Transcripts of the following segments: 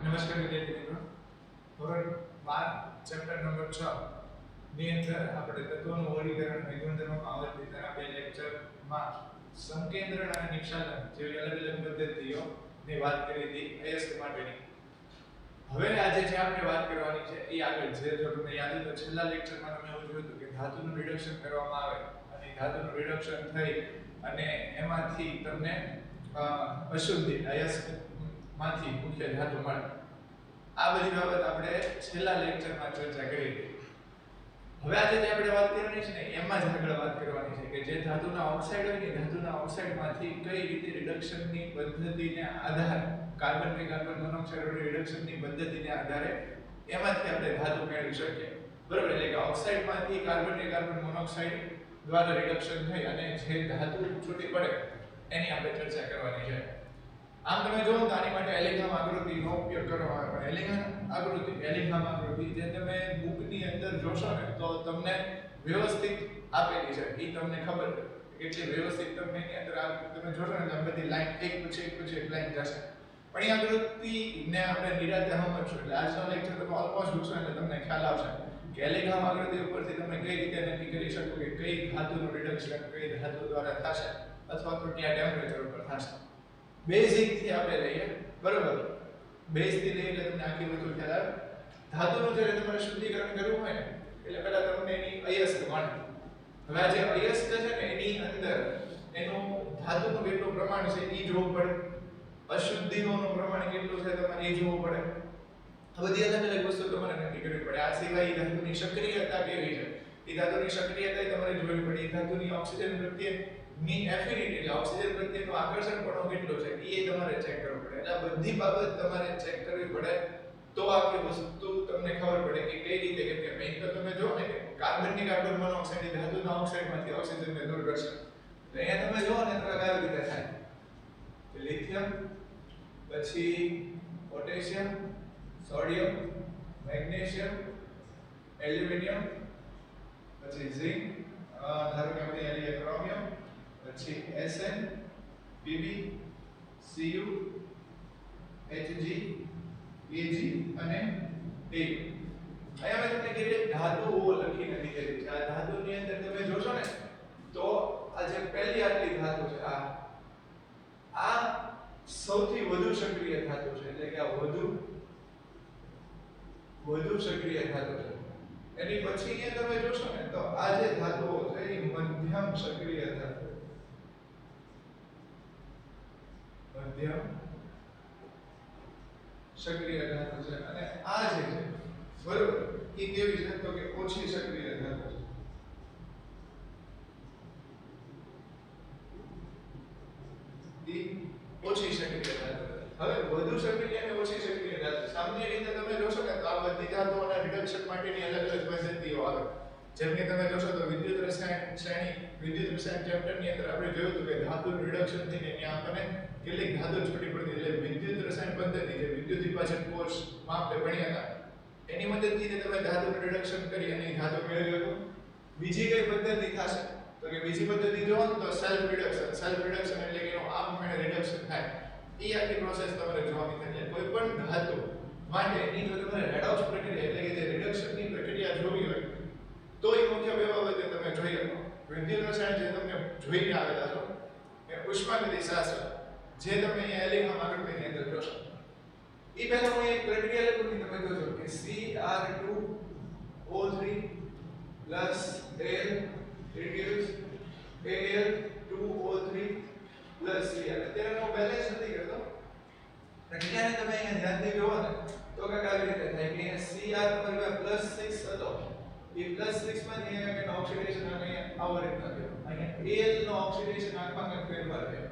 નમસ્કાર વિદ્યાર્થી મિત્રો, ધોરણ 12 ચેપ્ટર નંબર 6 ની અંદર આપણે તત્વોનું વર્ગીકરણ અને ગુણધર્મોમાં આવર્તિતના બે લેક્ચરમાં સંકેન્દ્રણ અને નિક્ષાલન જેવી અલગ અલગ પદ્ધતિઓની વાત કરી હતી અયસ્ક માટેની. હવે આજે જે આપણે વાત કરવાની છે એ આગળ છે. જો તમને યાદ હોય તો છેલ્લા લેક્ચરમાં અમે એવું જોયું હતું કે ધાતુનું રિડક્શન કરવામાં આવે અને ધાતુનું રિડક્શન થઈ અને એમાંથી તમને અશુદ્ધિ અયસ્ક માંથી મુખ્ય ધાતુ મળે. આ બધી બાબત આપણે છેલ્લા લેક્ચરમાં ચર્ચા કરી હતી. હવે આજે જે આપણે વાત કરવાની છે ને એમાં જ આગળ વાત કરવાની છે કે જે ધાતુના ઓક્સાઇડ હોય ને ધાતુના ઓક્સાઇડમાંથી કઈ રીતે રિડક્શનની પદ્ધતિને આધારે કાર્બન કે કાર્બન મોનોક્સાઇડ રિડક્શનની પદ્ધતિને આધારે એમાંથી આપણે ધાતુ મેળવી શકીએ. બરોબર? એટલે કે ઓક્સાઇડમાંથી કાર્બન કે કાર્બન મોનોક્સાઇડ દ્વારા રિડક્શન થઈ અને જે ધાતુ છૂટી પડે એની આપણે ચર્ચા કરવાની છે. આમ તમે જોવો તો આની માટે એલિગ્રામ આકૃતિનો ઉપયોગ કરવામાં આવે. એલિગ્રામ આકૃતિ જે તમે બુકની અંદર જોશો ને તો તમને વ્યવસ્થિત આપેલી છે. એ તમને ખબર કેટલી વ્યવસ્થિત તમને એની અંદર તમે જોશો ને તો બધી લાઈન એક પછી એક લાઈન જશે. પણ એ આકૃતિને આપણે નિરાતે સમજશું એટલે આજનો લેક્ચર તમે ઓલમોસ્ટ જોશો એટલે તમને ખ્યાલ આવશે કે એલિગ્રામ આકૃતિ ઉપરથી તમે કઈ રીતે નક્કી કરી શકો કે કઈ ધાતુનું રિડક્શન કઈ ધાતુ દ્વારા થશે અથવા તો કયા ટેમ્પરેચર ઉપર થશે. બેઝિક થી આપણે લઈએ. બરોબર? બેઝ થી લઈએ એટલે તમને આખી વસ્તુ ખ્યાલ આવે. ધાતુનું જ્યારે તમારે શુદ્ધિકરણ કરવું હોય ને એટલે પહેલા તમને એની અયસ્ક મળે. હવે આ જે અયસ્ક છે ને એની અંદર એનું ધાતુનું કેટલું પ્રમાણ છે એ જોવું પડે. અશુદ્ધિનું પ્રમાણ કેટલું છે તમારે એ જોવું પડે. આ બધી અલગ અલગ વસ્તુ તમારે નક્કી કરવી પડે. આ સિવાય ધાતુની સક્રિયતા કેવી છે એ ધાતુની સક્રિયતા તમારે જોવી પડે. ધાતુની ઓક્સિજન પ્રત્યે ની એફિનિટી એટલે ઓક્સિજન પ્રત્યેનું આકર્ષણપણું કેટલું છે એ તમારે ચેક કરવું પડે. એટલે આ બધી બાબત તમારે ચેક કરવી પડે તો આખી વસ્તુ તમને ખબર પડે કે કઈ રીતે કેમ કે મેઈન તો તમે જો ને કે કાર્બન ની કાર્બન મોનોક્સાઇડ ધાતુના ઓક્સાઇડમાંથી ઓક્સિજનને દૂર કરશે. તો અહીંયા તમે જો ને તો કઈ રીતે થાય કે લિથિયમ પછી પોટેશિયમ સોડિયમ મેગ્નેશિયમ એલ્યુમિનિયમ પછી ઝિંક ધારો કે આપણે અહીંયા ક્રોમિયમ પછી Sn Pb Cu Hg Ag અને A. અહીંયા મેં તમને કેટલીક ધાતુઓ લખીને દીધેલી છે. આ ધાતુની અંદર તમે જોશો ને તો આ જે પહેલી આટલી ધાતુ છે આ સૌથી વધુ સક્રિય ધાતુ છે. એટલે કે આ વધુ સક્રિય ધાતુ છે. એની પછી અહીંયા તમે જોશો ને તો આ જે ધાતુઓ છે એ મધ્યમ સક્રિય ધાતુ છે અને આ જે છે બરોબર એ કેવી છે તો કે ઓછી સક્રિય ધાતુ છે. ઓછી સક્રિય ધાતુ. હવે વધુ સક્રિય અને ઓછી સક્રિય ધાતુ સામાન્ય રીતે તમે જોશો કે આ બધી ધાતુઓના રિડક્શન માટેની અલગ અલગ પદ્ધતિઓ આવે. જેમ કે તમે જોશો તો વિદ્યુત રસાયણ ચેપ્ટરની અંદર આપણે જોયું હતું કે ધાતુનું રિડક્શન થઈને ત્યાં આપણને કેટલીક ધાતુ છૂટી પડતી એટલે વિદ્યુત રસાયણ પદ્ધતિ જે વિદ્યુત વિભાજન કોર્સમાં આપણે ભણ્યા હતા એની મદદથી તમે ધાતુનું રિડક્શન કરી અને ધાતુ મેળવી શકો. બીજી કઈ પદ્ધતિ થશે તો કે બીજી પદ્ધતિ જો તો સેલ્ફ રિડક્શન એટલે કે એનું આપમેળે રિડક્શન થાય. એ આખી પ્રોસેસ તમારે જોવાની થાય. કોઈ પણ ધાતુ માટે એની જો તમારે રેડોક્સ પ્રક્રિયા એટલે કે જે રિડક્શનની પ્રક્રિયા જોવી હોય તો એ મુખ્ય બે બાબતે તમે જોઈ શકો. વિદ્યુત રસાયણ જે તમે જોઈને આવેલા છો એ ઉષ્માગતિશાસ્ત્ર જે તમે અહીંયા એલિગ્રામ આકૃતિની અંદર જોશો એ પહેલા હું એક પ્રક્રિયા લખું છું. તમે જોશો કે Cr2O3 Al reduce Al2O3 Cr. અત્યારે હું બેલેન્સ નથી કરતો પ્રક્રિયાને તમે અહીંયા ધ્યાનથી જોવો ને તો કંઈક આવી રીતે થાય કે અહીંયા Cr તમારી પાસે +6 હતો એ +6 માં અહીંયા ઓક્સિડેશન અને આવો રીતના થયો. અહીંયા Al નો ઓક્સિડેશન આંખમાં કંઈક ફેરફાર થયો.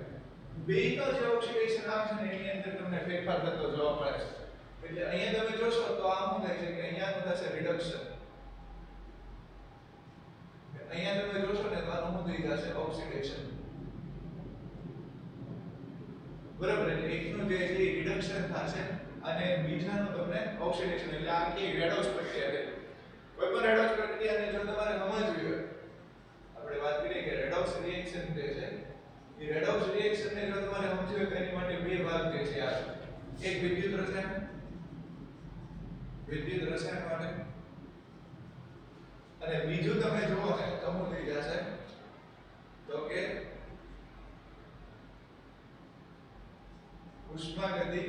બેનો જે ઓક્સિડેશન આંખ છે એની અંદર તમને ફેરફાર થતો જોવા મળે છે. એટલે અહીંયા તમે જોશો તો આ શું થાય છે કે અહીંયાનું થશે રિડક્શન. અહીંયા તમે જોશો ને તો આનું શું થઈ જશે ઓક્સિડેશન. બરાબર? એટલે એકનું જે છે રિડક્શન થશે અને બીજાનું તમને ઓક્સિડેશન એટલે આખી રેડોક્સ પ્રક્રિયા છે. કોઈ પણ રેડોક્સ પ્રક્રિયાને જો તમારે સમજવી હોય આપણે વાત કરીએ કે રેડોક્સ રિએક્શન જે છે એ રેડોક્સ રિએક્શનને જો તમારે સમજવું હોય તો એની માટે બે ભાગ જે છે આ એક વિદ્યુત રસાયણ વિદ્યુત રસાયણ માટે. અને બીજું તમે જુઓ ને તો શું થઈ જશે તો કે ઉષ્માગતિ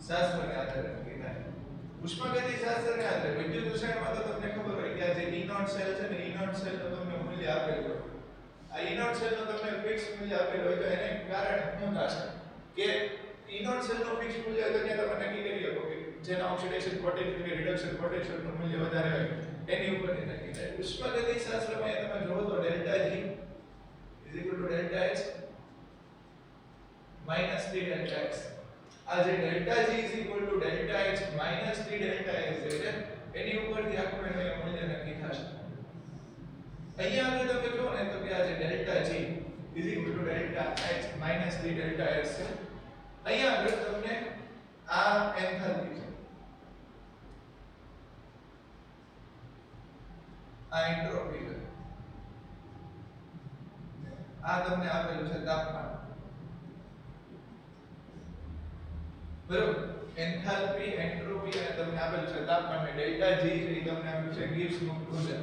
શાસ્ત્રને આધારે નક્કી થાય. ઉષ્માગતિ શાસ્ત્રને આધારે વિદ્યુત રસાયણમાં તો તમને ખબર હોય કે આ જે E0 સેલ છે ને E0 સેલ નું તમને મૂલ્ય આપેલું હોય. આ E0 સેલ નું તમને ફિક્સ મૂલ્ય આપેલું હોય તો એને કારણે શું થશે કે E0 સેલ નું ફિક્સ મૂલ્ય તો ત્યાં તમે નક્કી કરી શકો કે જેના ઓક્સિડેશન પોટેન્શિયલ કે રિડક્શન પોટેન્શિયલ નું મૂલ્ય વધારે હોય એની ઉપર નક્કી થાય. ઉષ્માગતિ શાસ્ત્રમાં તમે જોવો તો delta G delta H minus 3 delta x. આ જે delta G delta H minus 3 delta x છે એની ઉપરથી આખું એનું મૂલ્ય નક્કી થશે. અહીંયા આગળ તમે જુઓ ને તો કે આ જે delta G delta H minus 3 delta x છે. અહીંયા આગળ તમને આ એન્થાલ્પી છે, આ એન્ટ્રોપી છે, આ તમને આપેલું છે તાપમાન. બરોબર, એન્થાલ્પી, એન્ટ્રોપી અને તમને આપેલું છે તાપમાન. ડેલ્ટા G છે એ તમને આપેલું છે ગિબ્સ નું મૂલ્ય.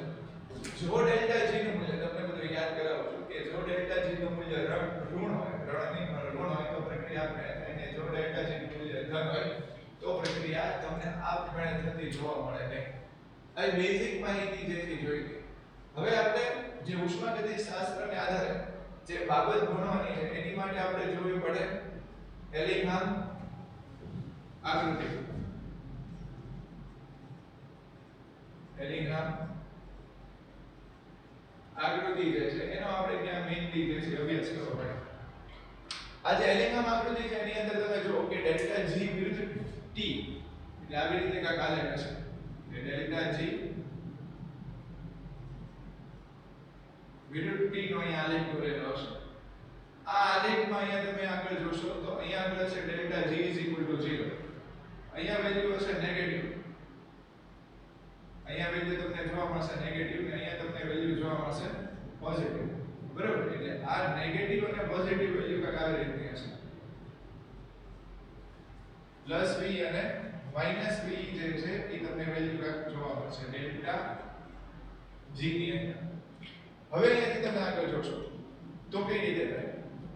જો ડેલ્ટા G નું મૂલ્ય તમને બધું યાદ કરાવું છું કે જો ડેલ્ટા G નું મૂલ્ય ઋણ હોય, ઋણ હોય તો પ્રક્રિયા આપણે થાય. જો ડેલ્ટા G નું મૂલ્ય ધન હોય તો પ્રક્રિયા તમને આપમેળે થતી જોવા મળે નહીં. આ બેઝિક માહિતી જે છે જોઈ ગઈ. હવે આપણે જે ઉષ્માગતિ શાસ્ત્રને આધારે જે બાબત ભણવાની છે એની માટે આપણે જોવી પડે એલિંગહામ આકૃતિ. એલિંગહામ આકૃતિ જે છે એનો આપણે ત્યાં મેઇનલી જે છે અભ્યાસ કરવો પડે. આ જે એલિંગહામ આકૃતિ છે એની અંદર તમે જુઓ કે ડેલ્ટા G વિરુદ્ધ T એટલે આવી રીતે કાંઈક આલેખ હશે. ડેલ્ટા G વિરુદ્ધ T નો અહીંયા આલેખ દોરેલો હશે. આ આલેખમાં અહીંયા તમે આગળ જોશો તો અહીંયા આગળ છે ડેલ્ટા G 0. અહીંયા વેલ્યુ હશે નેગેટિવ. અહીંયા વેલ્યુ તમને જોવા મળશે નેગેટિવ ને અહીંયા તમને વેલ્યુ જોવા મળશે પોઝિટિવ. બરાબર, એટલે આ નેગેટિવ અને પોઝિટિવ વેલ્યુ કાંઈક આવી રીતની હશે. પ્લસ V અને માઈનસ V જે છે એ તમને વેલ્યુ કાંઈક જોવા મળશે ડેલ્ટા G ની અંદર. હવે અહીંયાથી તમે આગળ જોશો તો કઈ રીતે થાય.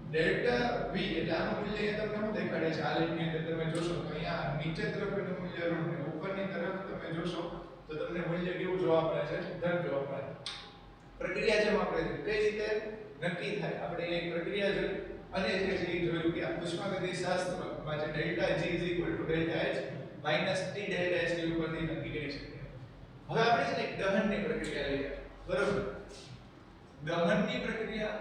ડેલ્ટા V એટલે આનું મૂલ્ય અહીંયા તમને શું દેખાડે છે આલેખની અંદર તમે જોશો તો અહીંયા નીચે તરફ એનું મૂલ્ય ઋણ ને ઉપરની તરફ તમે જોશો તો તમને મૂલ્ય કેવું જોવા મળે છે, ધન જોવા મળે. પ્રક્રિયા જેમ આપણે કઈ રીતે નક્કી થાય આપણે એક પ્રક્રિયા જોઈ અને જે છે એ જોયું કે આ ઉષ્માગતિ શાસ્ત્રમાં જે delta G delta H minus 3 delta H ની ઉપરથી નક્કી કરી શકીએ. હવે આપણે છે ને એક દહનની પ્રક્રિયા લઈએ. બરોબર, દહનની પ્રક્રિયા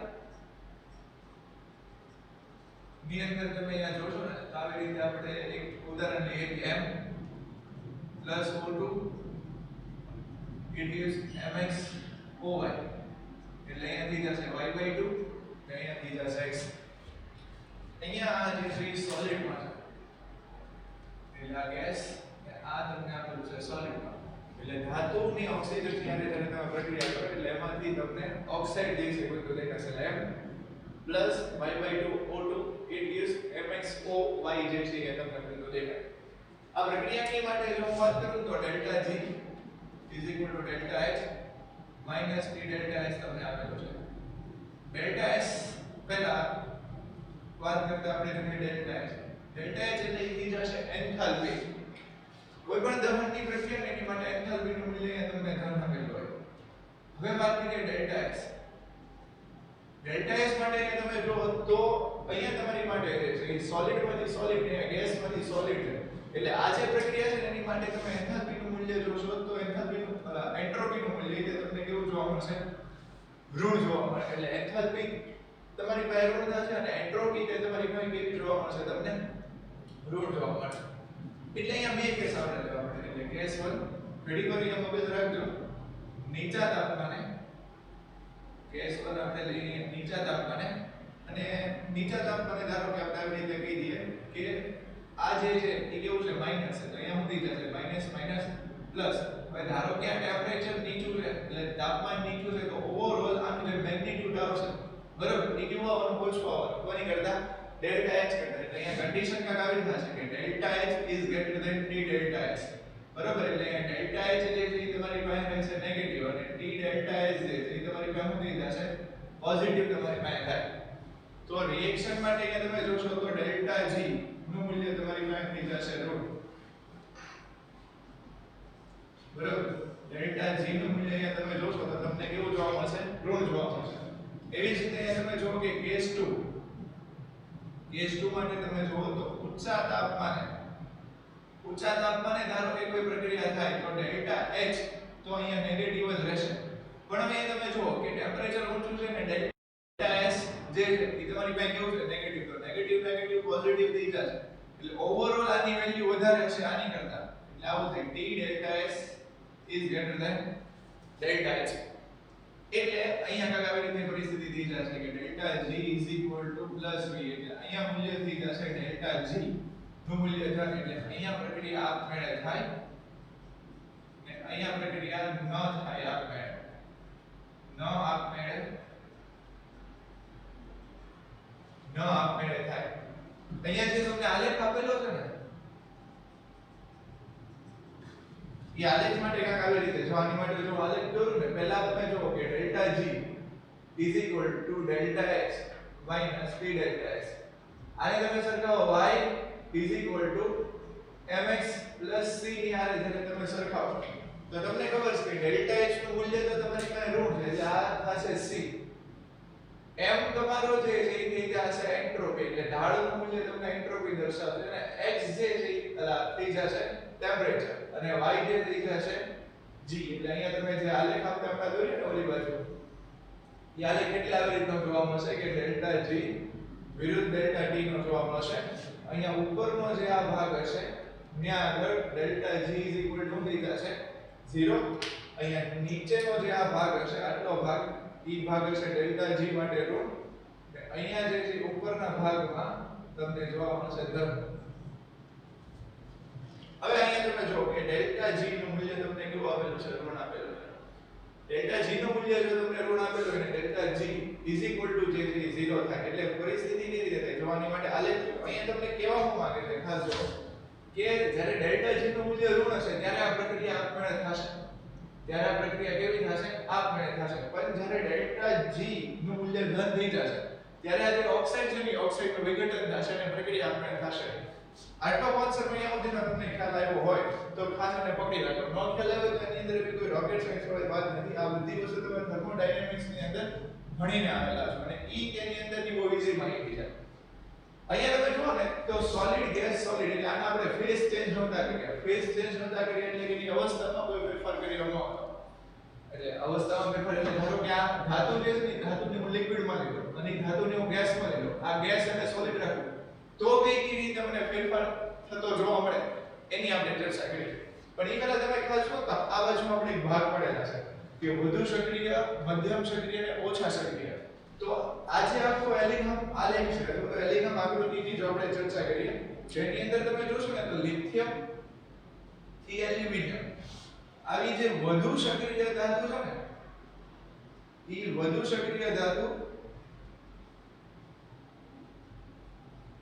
ની અંદર તમે અહીંયા જોશો ને તો આવી રીતે આપણે એક ઉદાહરણ લઈએ કે M O2 it gives MxOy એટલે અહીંયાથી જશે y/2 ને અહીંયાથી જશે x. અહીંયા આ જે છે સોલિડમાં છે એટલે આ ગેસ આ તમને આપેલું છે સોલિડમાં. એટલે ધાતુની ઓક્સિજન જ્યારે તમે પ્રક્રિયા કરો એટલે એમાંથી તમને ઓક્સાઇડ જે છે બધું દેખાશે. M y/2 O2 it gives MxOy જે છે એ તમને બધું દેખાય. આ પ્રક્રિયાની માટે જો હું વાત કરું તો delta G delta H minus 3 delta H તમને આપેલું છે. ડેલ્ટા S પહેલા વાત કરતા આપણે જોઈએ ડેલ્ટા H. ડેલ્ટા H એટલે ઈ જશે એન્થાલ્પી. કોઈ પણ દહનની પ્રક્રિયા એની માટે એન્થાલ્પીનું મૂલ્ય તમને ધન આપેલું હોય. હવે વાત કરીએ ડેલ્ટા S. ડેલ્ટા S માટે તમે જો તો અહીંયા તમારી માટે છે સોલિડમાંથી સોલિડ ને ગેસમાંથી સોલિડ છે. એટલે આ જે પ્રક્રિયા છે એની માટે તમે એન્થાલ્પીનું મૂલ્ય જોશો તો એન્થાલ્પીનું એન્ટ્રોપીનું મૂલ્ય તે તમને કેવું જોવા મળશે, ઋણ જોવા મળે. એટલે એન્થાલ્પી તમારી પાસે ઋણ થશે અને એન્ટ્રોપી તે તમારી પાસે કેવી જોવા મળશે, તમને ઋણ જોવા મળશે. એટલે અહીંયા બે કેસ આપણે લેવા પડે. એટલે કેસ 1 રેડી કરી મગજ રાખજો. નીચા તાપમાને કેસ 1 આપણે લઈએ નીચા તાપમાને અને નીચા તાપમાને ધારો કે આપણે આવી રીતે કહી દઈએ કે આ જે છે એ કેવું છે માઈનસ છે તો અહીંયા સુધી જશે માઈનસ માઈનસ પ્લસ. હવે ધારો કે આ ટેમ્પરેચર નીચું છે એટલે તાપમાન નીચું છે તો ઓવરઓલ આનું જે મેગ્નીટ્યુડ આવશે બરાબર એ કેવું આવવાનું, ઓછું આવવાનું. કોની કરતા ડેલ્ટા H કરતા એટલે અહીંયા કન્ડિશન કાક આવી થશે કે delta H is greater than T delta S બરાબર એટલે અહીંયા ડેલ્ટા H જે છે એ તમારી પાસે રહેશે નેગેટિવ અને T ડેલ્ટા S જે છે એ તમારી પાસે શું થઈ જશે પોઝિટિવ તમારી પાસે થાય તો રિએક્શન માટે અહીંયા તમે જોશો તો ડેલ્ટા G નું મૂલ્ય તમારી પાસે થઈ જશે √, બરાબર ડેલ્ટા G નું મૂલ્ય અહીંયા તમે જોશો તો તમને કેવું જોવા મળશે ઋણ જોવા મળશે એવી જ રીતે અહીંયા તમે જો કે કેસ 2 માટે તમે જોવો તો ઊંચા તાપમાને ધારો કે કોઈ પ્રક્રિયા થાય તો ડેલ્ટા H તો અહીંયા નેગેટિવ જ રહેશે પણ હવે તમે જુઓ કે ટેમ્પરેચર ઊંચું છે ને ડેલ્ટા S જે છે એ તમારી પાસે કેવું છે નેગેટિવ તો નેગેટિવ પોઝિટિવ થઈ જશે એટલે ઓવરઓલ આની વેલ્યુ વધારે હશે આની કરતા એટલે આવું થાય T delta S is greater than delta H એટલે અહીંયા કાક આવી રીતે પરિસ્થિતિ થઈ જશે કે ડેલ્ટા G + v એટલે અહીંયા મૂલ્ય થઈ જશે ડેલ્ટા G નું મૂલ્ય થાય એટલે અહીંયા પ્રક્રિયા આપમેળે થાય ને અહીંયા પ્રક્રિયા ન થાય આપમેળે થાય અહીંયા જે તમને આલેખ આપેલો છે ને એ આલેખ માટે કાક આવી રીતે જો આની માટે જો આલેખ દોરું ને પહેલા તમે જુઓ કે delta G is equal to delta X minus T delta S આને તમે સરખાવો y is equal to mx plus c ની હારે જેને તમે સરખાવો તો તમને ખબર છે કે ડેલ્ટા H નું મૂલ્ય તો તમારી પાસે ઋણ છે એટલે આ થશે c m તમારો જે છે એ થઈ જશે એન્ટ્રોપી એટલે ઢાળનું મૂલ્ય તમને એન્ટ્રોપી દર્શાવશે અને x જે છે એ થઈ જશે ટેમ્પરેચર અને y જે થઈ જશે g એટલે અહીંયા તમે જે આલેખ આપતા દોર્યો ને ઓલી બાજુ એ આલેખ કેટલા આવી રીતનો જોવા મળશે કે ડેલ્ટા g વિરુદ્ધ ડેલ્ટા t નો જોવા મળશે અહીંયા ઉપરનો જે આ ભાગ હશે ત્યાં આગળ ડેલ્ટા g થઈ જશે 0 અહીંયા નીચેનો જે આ ભાગ હશે આટલો ભાગ ઈ ભાગ હશે ડેલ્ટા g માટે ઋણ અને અહીંયા જે છે ઉપરના ભાગમાં તમને જોવા મળશે ધન હવે અહીંયા તમે જો કે ડેલ્ટા G નું મૂલ્ય તમને કેવું આપેલું છે ઋણ આપેલું છે ડેલ્ટા G નું મૂલ્ય જો તમને ઋણ આપેલું હોય ને ડેલ્ટા G જે છે 0 થાય એટલે પરિસ્થિતિ કેવી રીતે થાય જોવાની માટે આલેખ અહીંયા તમને કહેવામાં માંગે છે ખાસ જો કે જ્યારે ડેલ્ટા G નું મૂલ્ય ઋણ હશે ત્યારે આ પ્રક્રિયા આપમેળે થશે ત્યારે આ પ્રક્રિયા કેવી થશે આપમેળે થશે પણ જ્યારે ડેલ્ટા G નું મૂલ્ય ધન થઈ જશે ત્યારે આ જે ઓક્સાઇડ છે ને ઓક્સાઇડનું વિઘટન થશે અને પ્રક્રિયા આપમેળે થશે આટલો કોન્સેપ્ટ અહીંયા સુધીનો તમને ખ્યાલ આવ્યો હોય તો ખાસ અને પકડી રાખો નો ખ્યાલ આવ્યો તો એની અંદર કોઈ રોકેટ સાયન્સ વાળી વાત નથી આ બધી વસ્તુ તમે થર્મોડાયનેમિક્સ ની અંદર ભણીને આવેલા છો અને ઈ તેની અંદરની બહુ ઈઝી માહિતી છે અહીંયા તમે જુઓ ને તો સોલિડ ગેસ સોલિડ એટલે આના આપણે ફેઝ ચેન્જ નહોતા કર્યા એટલે કે એની અવસ્થામાં કોઈ ફેરફાર કર્યો ન હતો એટલે અવસ્થામાં ફેરફાર એટલે ધારો કે આ ધાતુ જે છે ને ધાતુને હું લિક્વિડમાં લીધો અને ધાતુને હું ગેસમાં લીધો આ ગેસ અને સોલિડ રાખું તો કઈ રીતે તમને ફેરફાર થતો જોવા મળે એની આપણે ચર્ચા કરી પણ એ પહેલા તમે ખાસ શું આ બાજુમાં આપણે એક ભાગ પડેલા છે કે વધુ સક્રિય મધ્યમ સક્રિય અને ઓછા સક્રિય તો આજે આખો એલિગમ આલેખ છે તો એલિગમ આકૃતિની જો આપણે ચર્ચા કરીએ જેની અંદર તમે જોશો ને તો લિથિયમ થી એલ્યુમિનિયમ આવી જે વધુ સક્રિય ધાતુ છે ને એ વધુ સક્રિય ધાતુ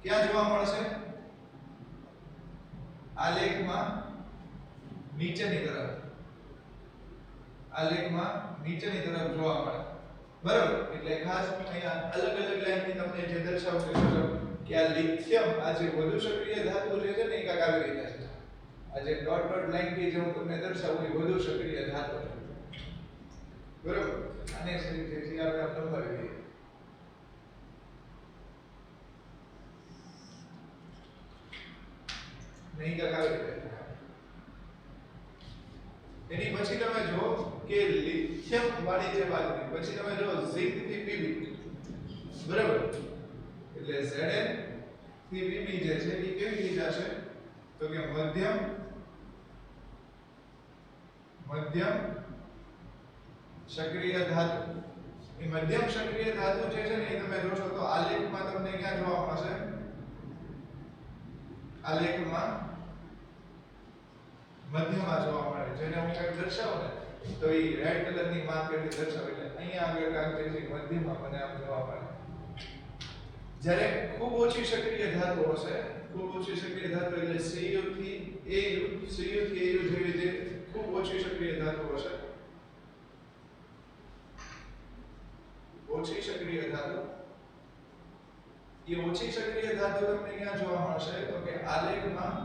ક્યાં જોવા મળશે આલેખમાં નીચેની તરફ જોવા મળે બરાબર એટલે ખાસ અહીંયા અલગ લાઈનથી તમને જે દર્શાવશે કે આ લિથિયમ આ જે વધુ સક્રિય ધાતુ જે છે ને એ કાક આવી રીતે છે આ જે ડોટ લાઈન થી જે હું તમને દર્શાવું એ વધુ સક્રિય ધાતુ છે બરાબર આને જે છે આપણે નંબર દઈએ નહીં કાક આવી રીતે એની પછી તમે જો કે લિથિયમ વાળી જે વાત કરી પછી તમે જો ઝિંક થી Pb બરાબર એટલે Zn થી Pb જે છે એ કેવી થઈ જશે તો કે મધ્યમ સક્રિય ધાતુ એ મધ્યમ સક્રિય ધાતુ જે છે ને એ તમે જોશો તો આલેખમાં તમને ક્યાં જોવા મળશે આલેખમાં મધ્યમાં જોવા મળે જેને હું કંઈક દર્શાવું ને તો એ રેડ કલરની માર્ક કરી દર્શાવે એટલે અહીંયા આગળ કાંઈક જે છે મધ્યમાં મને આમ જોવા મળે જ્યારે ખૂબ ઓછી સક્રિય ધાતુ હશે, ખૂબ ઓછી સક્રિય ધાતુ એટલે Cu થી Au, Cu થી Au જેવી જે ખૂબ ઓછી સક્રિય ધાતુ હશે, ઓછી સક્રિય ધાતુ, એ ઓછી સક્રિય ધાતુ તમને ક્યાં જોવા મળશે તો કે આલેખમાં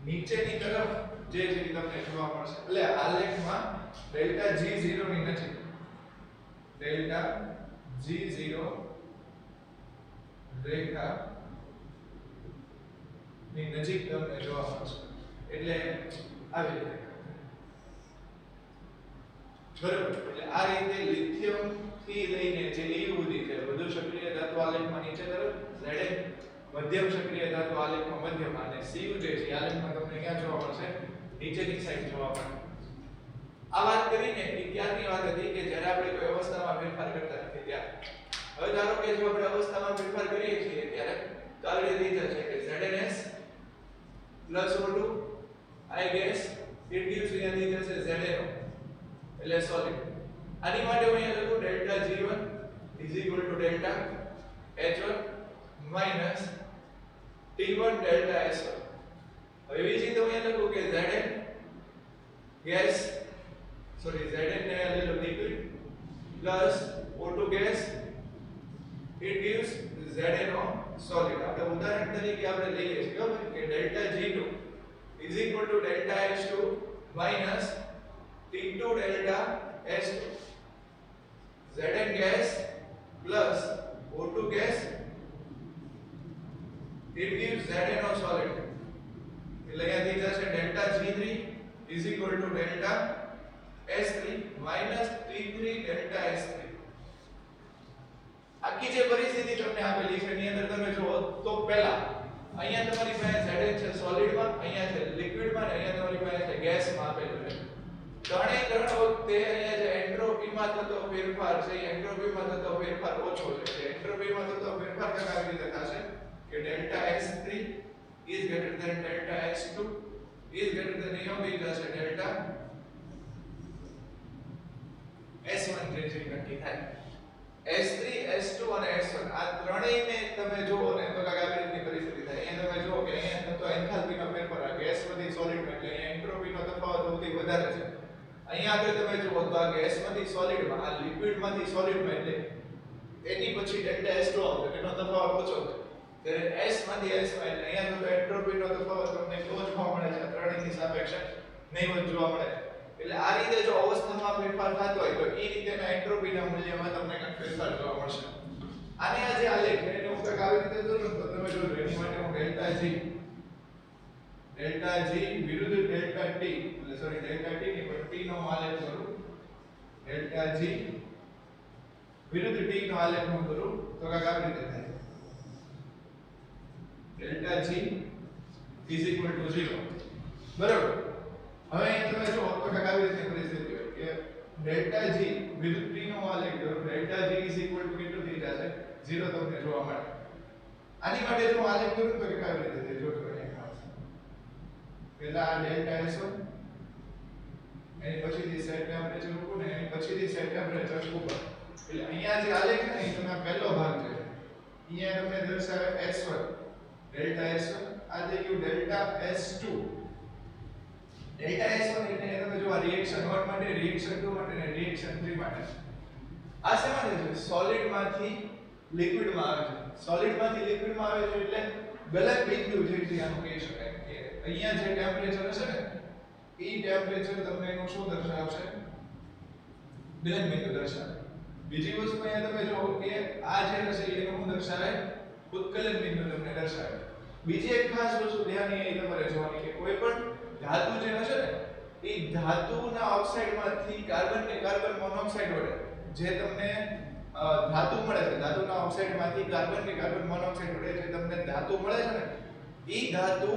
નીચેની તરફ જે છે તમને જોવા મળશે, એટલે આલેખમાં ડેલ્ટા G0 ની નજીક, ડેલ્ટા G0 રેખા ની નજીક તમને જોવા મળશે, એટલે આવી રીતે બરાબર. એટલે આ રીતે લિથિયમ થી લઈને જે EU સુધી છે વધુ સક્રિય ધાતુ આલેખમાં નીચે તરફ, Zn મધ્યમ સક્રિય ધાતુ આલેખમાં મધ્યમ, અને Cu જે છે આલેખમાં તમને ક્યાં જોવા મળશે, નીચેની સાઈડ જોવા મળશે. આ વાત કરીને એ ક્યારની વાત હતી કે જ્યારે આપણે કોઈ અવસ્થામાં ફેરફાર કરતા નથી ત્યારે. હવે ધારો કે જો આપણે અવસ્થામાં ફેરફાર કરીએ છીએ ત્યારે તો આવી રીતે છે કે Zns O2 I guess it gives અહીંયા જશે Zno એટલે સોલિડ. આની માટે હું અહીંયા લખું delta G1 delta H1 T1 delta S1. હવે એવી જ રીતે હું અહીંયા લખું કે Zn ગેસ Zn ને લઈ લો liquid plus O2 gas it gives Zno solid. આપણે ઉદાહરણ તરીકે આપણે લઈએ છીએ કે delta G2 delta H2 T2 delta S2. Zn gas plus O2 gas it gives Zno solid. એટલે અહીંયાથી જશે delta G3 delta S3 T3 delta S3. આખી જે પરિસ્થિતિ તમને આપેલી છે એની અંદર તમે જુઓ તો પહેલા અહીંયા તમારી પાસે Zn છે સોલિડમાં, અહીંયા છે લિક્વિડમાં, અને અહીંયા તમારી પાસે છે ગેસમાં આપેલું છે. ત્રણે ત્રણ વખતે અહીંયા જે એન્ટ્રોપીમાં થતો ફેરફાર છે એ એન્ટ્રોપીમાં થતો ફેરફાર ઓછો છે. એન્ટ્રોપીમાં થતો ફેરફાર કેવી રીતે થશે કે delta S3 is greater than delta S2 is greater than અહીં જશે ડેલ્ટા S1 જે છે નક્કી થાય. S3 S2 અને S1 આ ત્રણેયને તમે જુઓ ને તો કાંઈક આવી રીતની પરિસ્થિતિ થાય. અહીંયા તમે જુઓ કે અહીંયા તો એન્થાલ્પીનો ફેરફાર આ ગેસમાંથી સોલિડમાં, એટલે અહીંયા એન્ટ્રોપીનો તફાવત સૌથી વધારે છે. અહીંયા આગળ તમે જુઓ તો આ ગેસમાંથી સોલિડમાં, આ લિક્વિડમાંથી સોલિડમાં, એટલે એની પછી ડેલ્ટા S2 આવશે, એનો તફાવત ઓછો છે. ત્યારે S માંથી S માં, એટલે અહીંયા તો એન્ટ્રોપીનો તફાવત તમને કેવો જોવા મળે છે, ત્રણેયની સાપેક્ષે નહીવત જોવા મળે છે. એટલે આ રીતે જો અવસ્થામાં ફેરફાર થતો હોય તો એ રીતેના એન્ટ્રોપીના મૂલ્યમાં તમને કંઈક ફેરફાર જોવા મળશે. આને આ જે આલેખ છે એને હું કંઈક આવી રીતે દોરું તો તમે જોજો. એની માટે હું ડેલ્ટા G વિરુદ્ધ ડેલ્ટા T, એટલે સોરી ડેલ્ટા T ની પણ T નો આલેખ કરું. ડેલ્ટા G વિરુદ્ધ T નો આલેખ હું કરું તો કંઈક આવી રીતે થાય. Delta G = 0. બરાબર. હવે અહીંયા તમે જો તો કાંઈક આવી રીતે પરિસ્થિતિ હોય કે ડેલ્ટા G વિરુદ્ધ T નો આલેખ કરો, ડેલ્ટા G કેટલું થઈ જશે 0 તમને જોવા મળે. આની માટે જો આલેખ કરું તો કે આવી રીતે થાય. જોજો અહીંયા પહેલા આ ડેલ્ટા S1, એની પછીથી સેટ ટેમ્પરેચર ઉપર, ને એની પછીથી સેટ ટેમ્પરેચર ઉપર. એટલે અહીંયા જે આલેખ છે ને એ તમે પહેલો ભાગ છે, અહીંયા તમને દર્શાવે S1 ડેલ્ટા S1, આ થઈ ગયું ડેલ્ટા S2. ડેલ્ટા S1 એટલે તમે જો આ રિએક્શન 1 માટે, રિએક્શન 2 માટે અને રિએક્શન 3 માટે. આ શેમાં છે? સોલિડ માંથી લિક્વિડમાં આવે છે. સોલિડ માંથી લિક્વિડમાં આવે છે એટલે ગલન બિંદુ જેવી આનું કહી શકાય કે અહીંયા જે ટેમ્પરેચર હશે ને એ ટેમ્પરેચર તમને એનું શું દર્શાવશે? ગલન બિંદુ દર્શાવે. બીજી વસ્તુ અહીંયા તમે જો કે આ જે હશે એનું શું દર્શાવે? ઉત્કલન બિંદુ તમને દર્શાવે. બીજી એક ખાસ વસ્તુ ધ્યાન એ તમારે જોવાની કે કોઈ પણ ધાતુ જે હશે ને એ ધાતુના ઓક્સાઇડમાંથી કાર્બન કે કાર્બન મોનોક્સાઇડ વડે જે તમને ધાતુ મળે છે, ધાતુના ઓક્સાઇડમાંથી કાર્બન કે કાર્બન મોનોક્સાઇડ વડે જે તમને ધાતુ મળે છે ને એ ધાતુ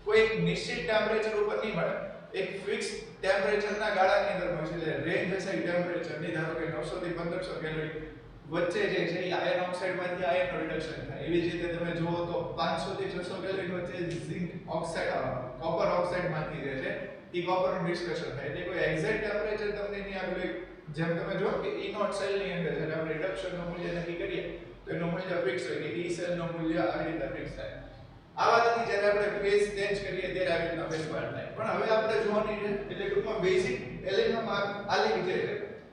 કોઈ નિશ્ચિત ટેમ્પરેચર ઉપર નહીં મળે, એક ફિક્સ ટેમ્પરેચરના ગાળાની અંદર મળે છે. એટલે રેન્જ હશે ટેમ્પરેચરની, ધારો કે 900 થી 1500 કેલ્વિન વચ્ચે જે છે એ આયન ઓક્સાઇડમાંથી આયન રિડક્શન થાય. એવી જ રીતે તમે જુઓ તો 500 થી 600 કેલ્વિન વચ્ચે ઝિંક ઓક્સાઇડ કોપર ઓક્સાઇડમાંથી જે છે ઈ કોપરનું ડિસ્કશન થાય એટલે કોઈ એક્ઝેક્ટ ટેમ્પરેચર તમને નહીં આપેલું જેમ તમે જો કે E નોટ સેલ ની અંદર જ્યારે આપણે રિડક્શન નું મૂલ્ય નક્કી કરીએ તો એનું મૂલ્ય ફિક્સ હોય કે E સેલ નું મૂલ્ય આવી રીતે ફિક્સ થાય આવા નથી જ્યારે આપણે ફેઝ ચેન્જ કરીએ ત્યારે આવી રીતના ફેરફાર થાય પણ હવે આપણે જોવાની છે એટલે ટૂંકમાં બેઝિક એલિમેન્ટ આલેખ જે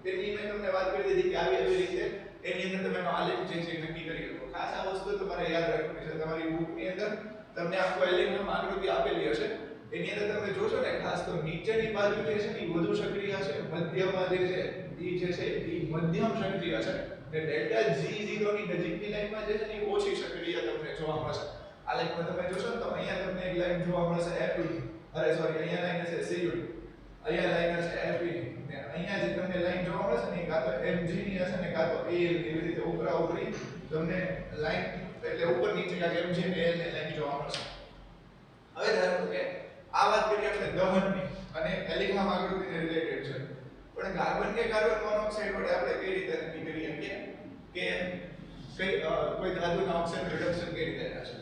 છે એની મેં તમને વાત કરી દીધી કે આવી રીતે એની અંદર તમે આલેખ જે છે નક્કી કરી શકો ખાસ આ વસ્તુ તમારે યાદ રાખવાની છે તમારી બુક ની અંદર તમને આખો એલિમેન્ટ આકૃતિ આપેલી હશે એની અંદર તમે જોશો ને ખાસ તો નીચેની બાજુ જે છે એ વધુ સક્રિય છે મધ્યમાં જે છે એ મધ્યમ સક્રિય છે અને ડેલ્ટા G0 ની નજીકની લાઈનમાં જે છે એ ઓછી સક્રિય તમને જોવા મળશે આ લાઈનમાં તમે જોશો ને તો અહીંયા તમને એક લાઈન જોવા મળશે Fe અરે સોરી અહીંયા લાઈન છે Cu અહીંયા લાઈન છે Fe ને અહીંયા જે તમને લાઈન જોવા મળશે ને કાં તો Mg ની હશે ને કાં તો Al ની એવી રીતે ઉપરા ઉપરી તમને લાઈન એટલે ઉપર નીચે કાં Mg ને Al ની લાઈન જોવા મળશે હવે ધારો કે આ વાત કરીએ આપણે દહનની અને એલિગ્રામ આકૃતિને રિલેટેડ છે પણ કાર્બન કે કાર્બન મોનોક્સાઇડ વડે આપણે કઈ રીતે નક્કી કરીએ કે કોઈ ધાતુના ઓક્સાઇડ રિડક્શન કઈ રીતે થશે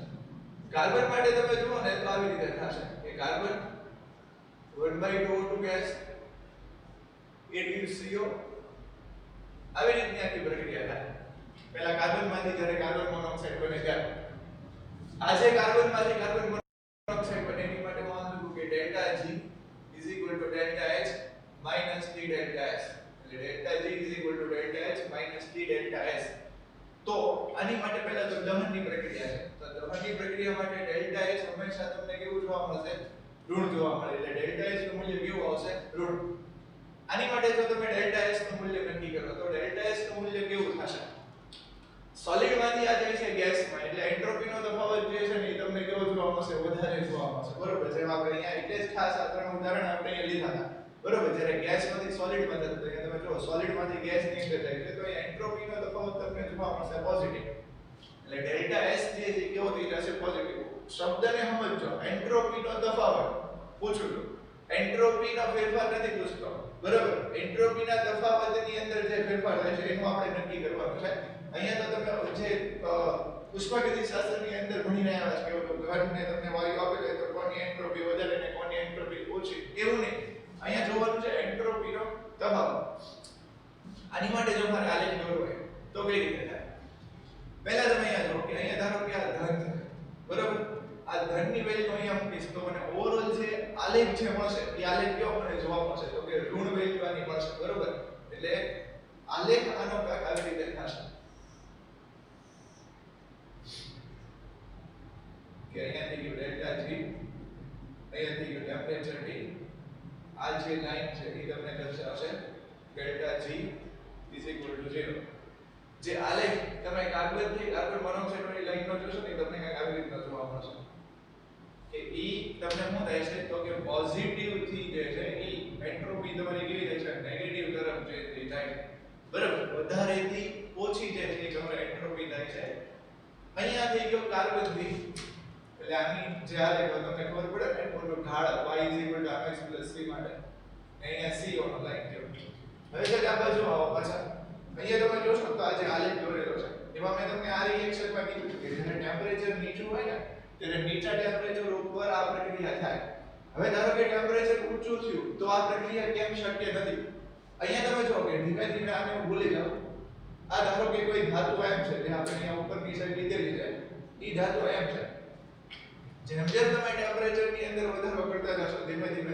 કાર્બન માટે તમે જુઓ ને તો આવી રીતે થશે કે carbon 1/2O2 gas it gives CO આવી રીતની આખી પ્રક્રિયા થાય પહેલા કાર્બનમાંથી જ્યારે કાર્બન મોનોક્સાઇડ બને ત્યારે આજે કાર્બનમાંથી કાર્બન મોનોક્સાઇડ બને એની માટે હું લખું કે delta G delta H T delta S એટલે delta G delta H T delta S તો આની માટે પહેલા તો દહનની પ્રક્રિયા છે તો દહનની પ્રક્રિયા માટે ડેલ્ટા H હંમેશા તમને કેવું જોવા મળશે ઋણ જોવા મળે એટલે ડેલ્ટા H નું મૂલ્ય કેવું આવશે ઋણ આની માટે જો તમે ડેલ્ટા S નું મૂલ્ય નક્કી કરો તો ડેલ્ટા S નું મૂલ્ય કેવું થશે સોલિડ માંથી આ જાય છે ગેસમાં એટલે એન્ટ્રોપીનો તફાવત જે છે ને એ તમને કેવો જોવા મળશે વધારે જોવા મળશે બરોબર જેમ આપણે અહીંયા એટલે જ ખાસ આ ત્રણ ઉદાહરણ આપણે અહીંયા લીધા હતા બરોબર જ્યારે ગેસમાંથી સોલિડમાં જતું તો અહીંયા તમે જો સોલિડમાંથી ગેસ ની અંદર જાય છે તો અહીંયા એન્ટ્રોપીનો તફાવત તમને જોવા મળશે પોઝિટિવ એટલે ડેલ્ટા S જે છે કેવો થઈ જશે પોઝિટિવ શબ્દને સમજો એન્ટ્રોપીનો તફાવત પૂછું છું એન્ટ્રોપીનો ફેરફાર નથી પૂછતો બરોબર એન્ટ્રોપીના તફાવતની અંદર જે ફેરફાર થાય છે એનું આપણે નક્કી કરવાનું છે અહીંયા તો તમે જે ઉષ્માગતિ શાસ્ત્રની અંદર ભણી રહ્યા છો કે ઘટને તમને વાયુ આપેલ હોય તો કોની એન્ટ્રોપી વધારે ને કોની એન્ટ્રોપી ઓછી એવું નહીં અહીંયા જોવાનું છે એન્ટ્રોપીનો તફાવત આની માટે જો મારે આલેખ દોરવો હોય તો કઈ રીતે થાય પહેલા તમે અહીંયા જો કે અહીંયા ધારો કે આ ધન છે બરોબર આ ધનની વેલ્યુ અહીંયા મૂકીશ તો મને ઓવરઓલ જે આલેખ જે મળશે એ આલેખ કેવો મને જોવા મળશે તો કે ઋણ વેલ્યુ આની મળશે બરોબર એટલે આલેખ આનો કાક આવી રીતે થશે કે અહીંયા થઈ ગયું ડેલ્ટા G અહીંયા થઈ ગયું ટેમ્પરેચર T આ જે લાઈન છે એ તમને દર્શાવશે ડેલ્ટા G = 0 જે આલેખ તમે કાર્બન થી કાર્બન મોનોક્સાઇડ વાળી લાઈનનો જોશો ને તમને કંઈક આવી રીતના જોવા મળશે કે ઈ તમને શું થાય છે તો કે પોઝિટિવ થી જે છે ઈ એન્ટ્રોપી તમારી કેવી થાય છે નેગેટિવ તરફ જે જાય બરાબર વધારે થી ઓછી જે છે તમારે એન્ટ્રોપી થાય છે અહીંયા થઈ ગયો કાર્બન થી એટલે આની જે આલેખ તમને ખબર પડે ને ઓલો ઢાળ y = c માટે અહીંયા c ઓનો લાઈન જેવો હવે જો આ બાજુ આવો પાછા અહીંયા તમે જોશો તો આ જે આલેખ દોરેલો છે એમાં મેં તમને આ રિએક્શનમાં કીધું કે જ્યારે ટેમ્પરેચર નીચું હોય ને ત્યારે નીચા ટેમ્પરેચર ઉપર આ પ્રક્રિયા થાય હવે ધારો કે ટેમ્પરેચર ઊંચું થયું તો આ પ્રક્રિયા કેમ શક્ય નથી અહીંયા તમે જો કે ધીમે ધીમે આને હું ભૂલી જાઉં આ ધારો કે કોઈ ધાતુ એમ છે જે આપણે અહીંયા ઉપરની સાઈડ લીધેલી છે એ ધાતુ એમ છે જેમ જેમ તમે ટેમ્પરેચરની અંદર વધારો કરતા જશો ધીમે ધીમે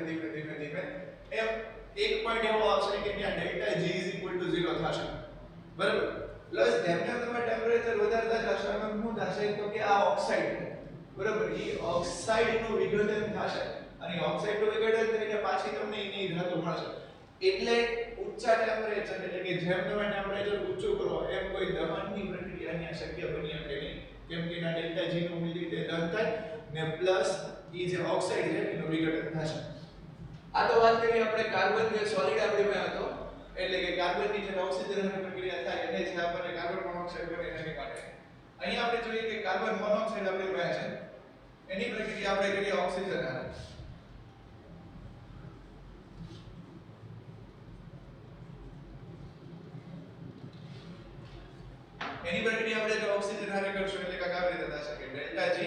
એમ એક પોઈન્ટ એવો આવશે કે ત્યાં ડેલ્ટા G = 0 થશે બરાબર પ્લસ જેમ જેમ તમે ટેમ્પરેચર વધારતા જશો એમ શું થશે તો કે આ ઓક્સાઇડ બરાબર એ ઓક્સાઇડનું વિઘટન થશે અને ઓક્સાઇડનું વિઘટન થઈને પાછી તમને એની ધાતુ મળશે એટલે ઊંચા ટેમ્પરેચર એટલે કે જેમ તમે ટેમ્પરેચર ઊંચું કરો એમ કોઈ દહનની પ્રક્રિયા અહીંયા શક્ય બની શકે નહીં કેમ કે ના ડેલ્ટા G નું મૂલ્ય તે દહન થાય ને પ્લસ એ જે ઓક્સાઇડ છે એનું વિઘટન થશે આ તો વાત કરી આપણે કાર્બન જે સોલિડ આપણી હતો એટલે કે કાર્બનની જે ઓક્સિજનની પ્રક્રિયા થાય એને જે આપણે કાર્બન મોનોક્સાઇડ બને એની માટે અહીં આપણે જોઈએ કે કાર્બન મોનોક્સાઇડ આપણી પાસે છે એની પ્રક્રિયા આપણે કરીએ ઓક્સિજન હારે એની પ્રક્રિયા આપણે જો ઓક્સિજન હારે કરશું એટલે કાક આવી રીતે થશે કે delta G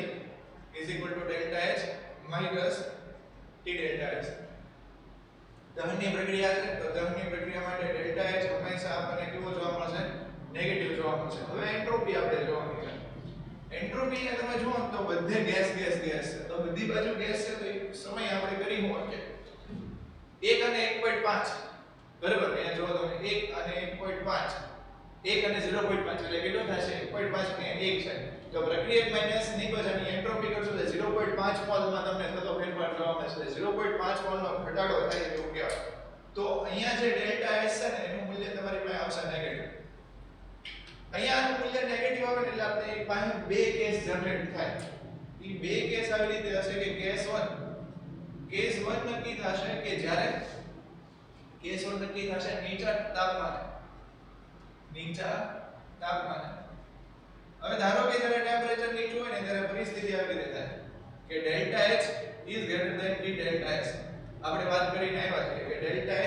= delta H - T delta S દહનની પ્રક્રિયા છે તો દહનની પ્રક્રિયા માટે ડેલ્ટા H હંમેશા આપણને કેવો જોવા મળશે નેગેટિવ જોવા મળશે હવે એન્ટ્રોપી આપણે જોવાની છે એન્ટ્રોપી ને તમે જુઓ તો બધે ગેસ ગેસ ગેસ છે તો બધી બાજુ ગેસ છે તો એક સમય આપણે કરી હું કે 1 અને 1.5 બરાબર અહીંયા જો તમે 1 અને 1.5 1 અને 0.5 એટલે કેટલો થશે 1.5 ને 1 છે તો પ્રક્રિયક માઈનસ નિપજની એન્ટ્રોપી કરશો તો 0.5 મોલ માં તમને થતો ફેરફાર જોવા મળશે 0.5 મોલ નો ઘટાડો થાય એવું કહેવાય તો અહીંયા જે ડેલ્ટા S છે ને એનું મૂલ્ય તમારી પાસે આવશે નેગેટિવ અહીંયા આનું મૂલ્ય નેગેટિવ આવે એટલે આપણે એક પાસે બે કેસ જનરેટ થાય ઈ બે કેસ આવી રીતે હશે કે કેસ 1 નક્કી થશે કે જ્યારે કેસ 1 નક્કી થશે નીચા તાપમાને હવે ધારો કે જ્યારે ટેમ્પરેચર નીચું હોય ને ત્યારે પરિસ્થિતિ આવી રીતે થાય કે delta H is greater than T delta S આપણે વાત કરીને આવ્યા છે કે delta H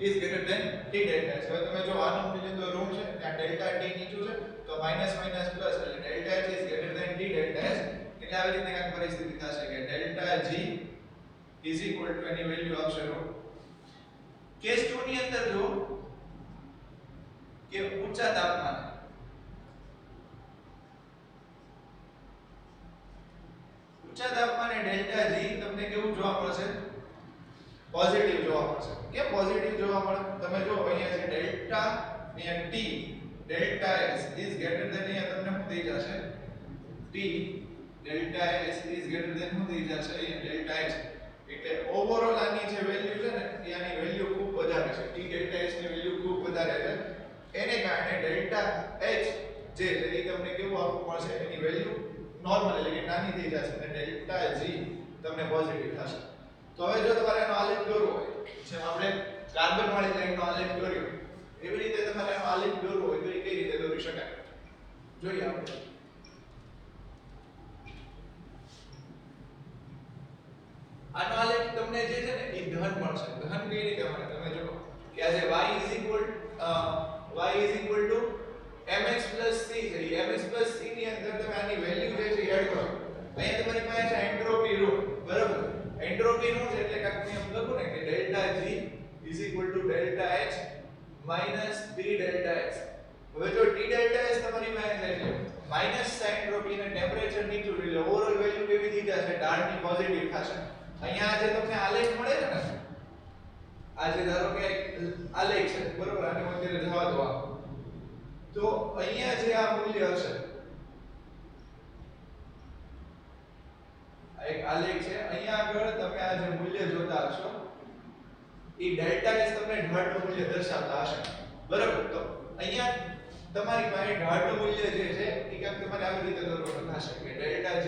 is greater than T delta S હવે તમે જો આનું મૂલ્ય તો રૂમ છે ત્યાં ડેલ્ટા T નીચું છે તો માઈનસ માઈનસ પ્લસ એટલે delta H is greater than T delta S એટલે આવી રીતે કાંઈક પરિસ્થિતિ થશે કે delta G is equal to એની વેલ્યુ આવશે રૂમ કેસ 2 ની અંદર જો કે ઊંચા તાપમાને ડેલ્ટા G તમને કેવું જોવા મળશે પોઝિટિવ જોવા મળશે કેમ પોઝિટિવ જોવા મળે તમે જો અહીંયા છે ડેલ્ટા અહીંયા T delta S is greater than અહીંયા તમને શું થઈ જશે T delta S is greater than શું થઈ જશે અહીંયા ડેલ્ટા H એટલે ઓવરઓલ આની જે વેલ્યુ છે ને એની વેલ્યુ ખૂબ વધારે છે T ડેલ્ટા S ની વેલ્યુ ખૂબ વધારે છે એને કારણે ડેલ્ટા H જે છે એ તમને કેવું આપવું મળશે એની વેલ્યુ નોર્મલ એટલે કે નાની થઈ જશે અને ડેલ્ટા G તમને પોઝિટિવ થશે તો હવે જો તમારે આનો આલેખ દોરવો હોય જેમ આપણે કાર્બન વાળી લાઈનનો આલેખ દોર્યો એવી રીતે તમારે આનો આલેખ દોરવો હોય તો એ કઈ રીતે દોરી શકાય જોઈએ આપણે આનો આલેખ તમને જે છે ને એ ધન મળશે ધન કઈ રીતે મળે તમે જો કે આ જે y is equal to mx c છે mx c ની અંદર તમે આની વેલ્યુ જે છે એડ કરો અહીંયા તમારી પાસે છે એન્ટ્રોપી રૂટ બરાબર એન્ટ્રોપી રૂટ એટલે કાક નિયમ લખો ને કે delta G is equal to delta H minus T delta x હવે જો T ડેલ્ટા S તમારી પાસે છે એટલે માઈનસ એન્ટ્રોપી ને ટેમ્પરેચર નીચું એટલે ઓવરઓલ વેલ્યુ કેવી થઈ જશે ઢાળની પોઝિટિવ થશે અહીંયા જે તમને આલેખ મળે છે ને આજે ધારો કે આલેખ છે બરોબર આને અત્યારે જવા દો તો અહીંયા જે આ મૂલ્ય હશે આ એક આલેખ છે અહીંયા આગળ તમે આ જે મૂલ્ય જોતા હશો એ ડેલ્ટા S તમને ઢાળનું મૂલ્ય દર્શાવતા હશે બરાબર તો અહીંયા તમારી પાસે ઢાળનું મૂલ્ય જે છે એ ક્યાંક તમારે આવી રીતે દોરવાનું થશે કે ડેલ્ટા G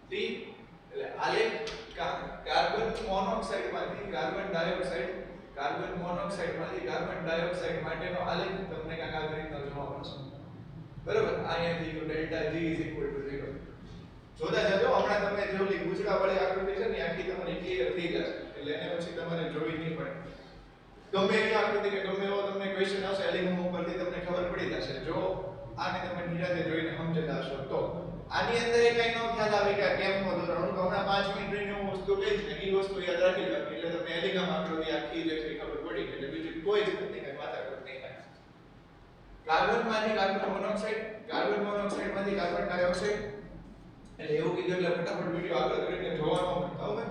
T એટલે આલેખ કાર્બન મોનોક્સાઇડ માંથી કાર્બન ડાયોક્સાઇડ માટેનો આલેખ તમને કાંઈક આ રીતે જોવા મળશે બરાબર અહીંયાથી તો ડેલ્ટા G = 0 જોતા જજો હમણાં તમે જે ઓલી ગુજરા વાળી આકૃતિ છે ને આખી તમારી ક્લિયર થઈ જશે એટલે એને પછી તમારે જોવી નહીં પડે ગમે એવી આકૃતિ કે ગમે એવો તમને ક્વેશ્ચન આવશે એલિગમ ઉપરથી તમને ખબર પડી જશે જો આને તમે નિરાતે જોઈને સમજતા હશો તો આની અંદર એક કઈ નો ખ્યાલ આવે કે કેમ નો ધોરણ હમણાં 5 મિનિટ રહીને હું વસ્તુ લઈ જ એ વસ્તુ યાદ રાખી લેવાની એટલે તમને એલિગમ આકૃતિ આખી જે છે ખબર પડી એટલે બીજું કોઈ જ નથી કઈ માથાકૂટ નહીં થાય કાર્બન માંથી કાર્બન મોનોક્સાઇડ માંથી કાર્બન ડાયોક્સાઇડ એટલે એવું કીધું એટલે ફટાફટ વિડિયો આગળ કરીને જોવાનો મળતા હવે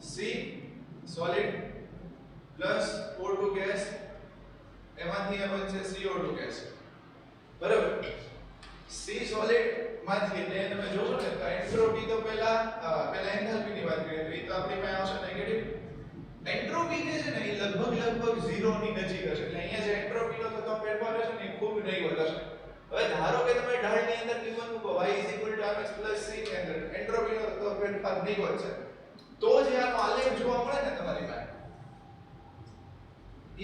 C solid plus O2 gas એમાંથી આ બનશે CO2 ગેસ બરાબર C સોલિડ માંથી એટલે તમે જોશો ને તો એન્ટ્રોપી તો પહેલા એન્થાલ્પી ની વાત કરીએ તો એ તો આપણી પાસે આવશે નેગેટિવ એન્ટ્રોપી જે છે ને એ લગભગ 0 ની નજીક હશે એટલે અહીંયા જે એન્ટ્રોપી નો થતો ફેરફાર છે ને એ ખૂબ નહીવત હશે હવે ધારો કે તમે ઢાળની અંદર કિંમત મૂકો y = mx c ની અંદર એન્ટ્રોપી નો થતો ફેરફાર નહીવત છે તો જે આનો આલેખ જોવા મળે ને તમારી પાસે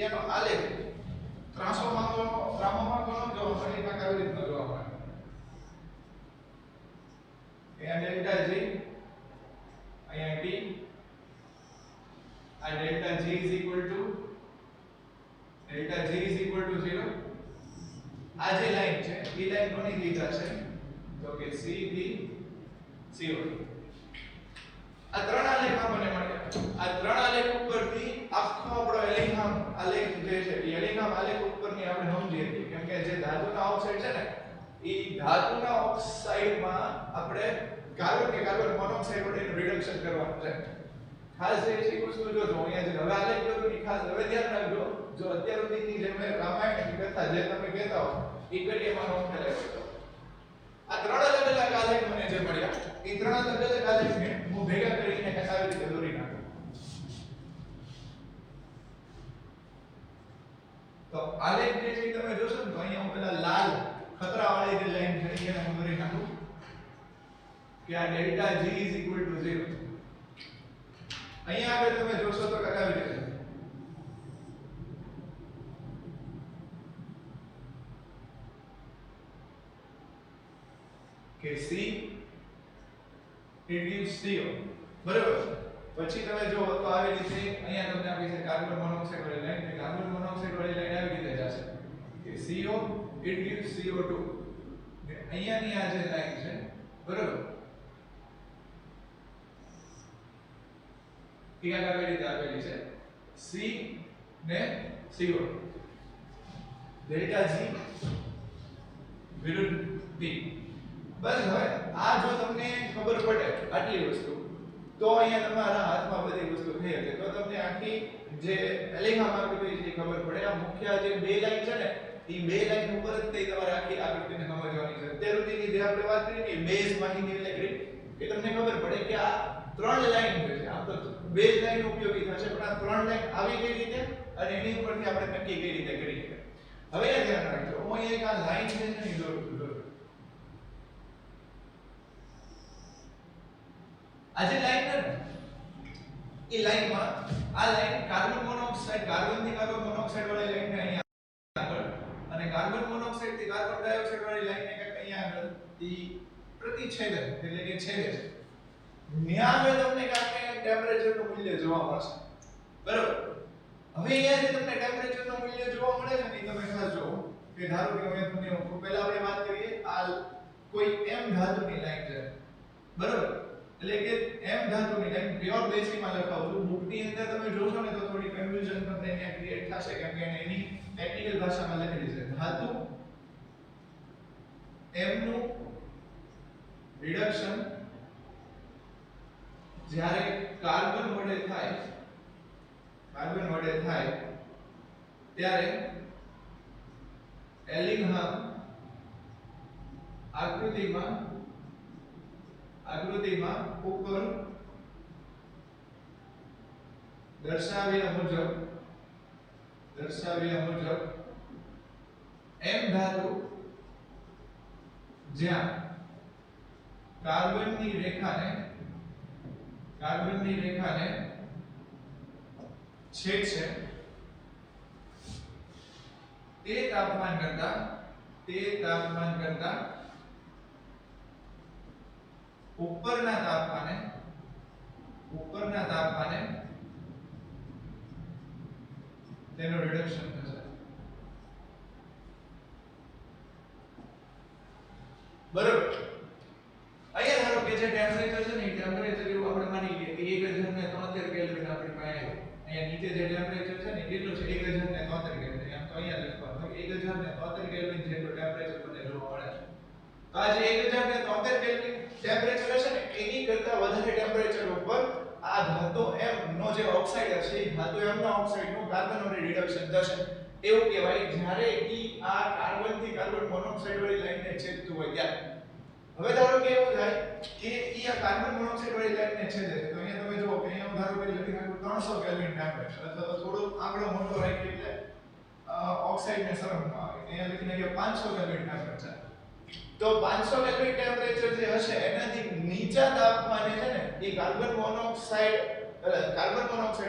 એનો આલેખ ત્રાસોમાં જોવા મળે કાંઈક આવી રીતનો જોવા મળે અહીંયા ડેલ્ટા G અહીંયા T આ ડેલ્ટા G = 0 આ જે લાઈન છે એ લાઈન કોની થઈ જશે તો કે C થી CO2 આ ત્રણ આલેખ આપણને મળ્યા આ ત્રણ આલેખ ઉપરથી આખો આપણો એલિંગહામ આલેખ જે છે એ એલિંગહામ આલેખ ઉપરની આપણે સમજી હતી કેમ કે જે ધાતુના ઓક્સાઇડ છે ને એ ધાતુના ઓક્સાઇડમાં આપણે કાર્બન મોનોક્સાઇડ વડે રિડક્શન કરવાનું છે ખાસ એ વસ્તુ જો અહીંયા જે હવે આલેખ જો તો ખાસ હવે ધ્યાન રાખજો જો અત્યાર સુધીની જે મેં રામાયણની કથા જે તમે કહેતા હો એ કરી એમાં નોંધ લેજો આ ત્રણ અલગ અલગ આલેખ મને જે મળ્યા એ ત્રણ અલગ અલગ આલેખને હું ભેગા કરીને કંઈક આવી રીતે દોરી નાખું તો આલેખ જે છે તમે જોશો ને તો અહીંયા હું પેલા લાલ ખતરાવાળી જે લાઈન છે એને હું દોરી નાખું કે આ ડેલ્ટા G = 0 અહીંયા આગળ તમે જોશો તો કંઈક આવી રીતે કે C it gives CO બરાબર પછી તમે જો તો આવી રીતે અહીંયા તમને આપી છે કાર્બન મોનોક્સાઇડ વાળી લાઈન કે કાર્બન મોનોક્સાઇડ વાળી લાઈન આવી રીતે જશે કે CO it gives CO2 ને અહીંયાની આ જે લાઈન છે બરાબર એ આવી રીતે આપેલી છે C ને CO ડેલ્ટા G વિરુદ્ધ P બસ હવે આ જો તમને ખબર પડે આટલી વસ્તુ તો અહીંયા તમારા હાથમાં બધી વસ્તુ થઈ શકે તો તમને આખી જે એલિંગહામ આકૃતિ છે ખબર પડે આ મુખ્ય જે બે લાઈન છે ને એ બે લાઈન ઉપર જ તે તમારે આખી આકૃતિને સમજવાની છે અત્યાર સુધીની જે આપણે વાત કરી ને બેઝ માહિતી એટલે કરી કે તમને ખબર પડે કે આ ત્રણ લાઈન છે આમ તો બેઝ લાઈન ઉપયોગી થશે પણ આ ત્રણ લાઈન આવી કઈ રીતે અને એની ઉપરથી આપણે નક્કી કઈ રીતે કરી શકીએ હવે આ ધ્યાન રાખજો હું અહીંયા એક આ લાઈન છે ને દોરું આ જે લાઈન છે ને એ લાઈનમાં આ લાઈન કાર્બન મોનોક્સાઇડ કાર્બનથી કાર્બન મોનોક્સાઇડ વાળી લાઈનને અહીંયા આગળ અને કાર્બન મોનોક્સાઇડ થી કાર્બન ડાયોક્સાઇડ વાળી લાઈનને કંઈક અહીંયા આગળ ઈ પ્રતિછેદન એટલે કે છેદે છે ન્યા હવે તમને કાંઈક ટેમ્પરેચરનું મૂલ્ય જોવા મળશે બરાબર હવે અહીંયા જે તમને ટેમ્પરેચરનું મૂલ્ય જોવા મળે છે ને તમે ખાસ જુઓ કે ધારો કે હું તમને પહેલા આપણે વાત કરીએ આ કોઈ M ધાતુની લાઈન છે બરાબર એટલે કે M ધાતુની લાઈન પ્યોર બેઝમાં લખાવું છું બુકની અંદર તમે જોશો ને તો થોડી કન્ફ્યુઝન તમને અહીંયા ક્રિએટ થશે કેમ કે એની ટેકનિકલ ભાષામાં લખેલી છે ધાતુ M નું રિડક્શન જ્યારે કાર્બન વડે થાય ત્યારે એલિંગહામ આકૃતિમાં ઉપર દર્શાવ્યા મુજબ M ધાતુ જ્યાં કાર્બનની રેખાને છેદશે તે તાપમાન કરતા ઉપરના તાપમાને તેનું રિડક્શન થશે બરોબર અહીંયા ધારો કે જે ટેમ્પરેચર છે ને એ ટેમ્પરેચર એવું આપણે માની લઈએ કે 1073 કેલ્વિન આપણી પાસે અહીંયા નીચે જે ટેમ્પરેચર છે ને કેટલું છે 1073 કેલ્વિન એમ તો અહીંયા લખવાનું 1073 કેલ્વિન જેટલું ટેમ્પરેચર મને જોવા મળે છે તો આ જે 1073 કેલ્વિન ટેમ્પરેચર હશે ને એની કરતા વધારે ટેમ્પરેચર ઉપર આ ધાતુ M નો જે ઓક્સાઇડ હશે એ ધાતુ M ના ઓક્સાઇડ નું કાર્બન વડે રિડક્શન થશે એવું કહેવાય જ્યારે ઈ આ કાર્બન થી કાર્બન મોનોક્સાઇડ વાળી લાઈનને છેદતું હોય ત્યારે હવે ધારો કે એવું થાય કે ઈ આ કાર્બન મોનોક્સાઇડ વાળી લાઈનને છેદે છે તો અહીંયા તમે જુઓ કે અહીંયા ધારો કે લખી નાખું 300 કેલ્વિન ટેમ્પરેચર અથવા તો થોડો આંકડો મોટો રાખી એટલે ઓક્સાઇડ ને શરમમાં આવે અહીંયા લખી નાખ્યો 500 કેલ્વિન ટેમ્પરેચર તો 500 કેલ્વિન ટેમ્પરેચર જે હશે એનાથી નીચા તાપમાને છે ને એ કાર્બન મોનોક્સાઇડ